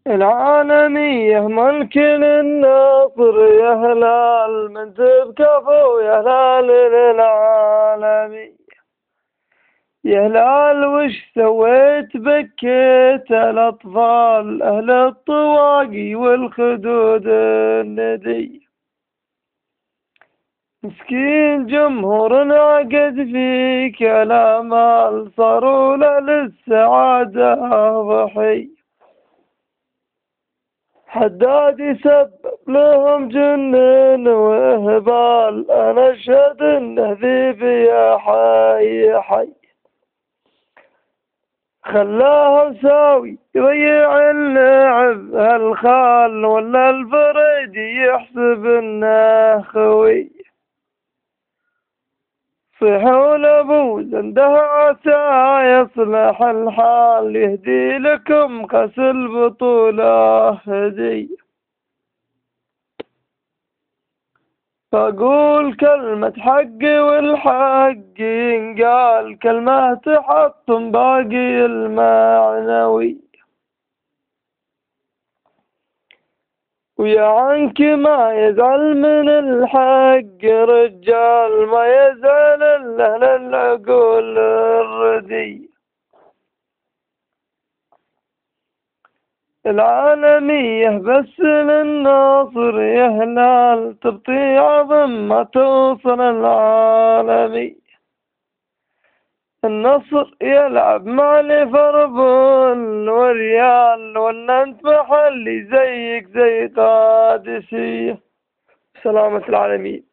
العالمية ملك الناصر يا هلال من تبكفوا يا هلال للعالمية. يا هلال وش سويت بكيت الأطفال أهل الطواقي والخدود الندية. مسكين جمهور عقد فيك الآمال صاروا له للسعادة ضحية. حداد يسبب لهم جنن وإهبال أنا أشهد إنه ذيب يا حي حي. خلاه مساوي يضيع اللعب هالخال ولا الفريد يحسب إنه خوي. صيحوا لأبو زنده عسى يصلح الحال يهدي لكم كاس البطولة هدية. فأقول كلمة حق والحق ينقال كلمة تحطم باقي المعنوي. ويا عنك ما يزعل من الحق رجال ما يزعل إلا للعقول الردي. العالمية بس للناصر يا هلال تبطي عظم ما توصل العالمي. النصر يلعب مع ليفربول وريال ولا انت محلي زيك زي قادسية. سلامة العالمين.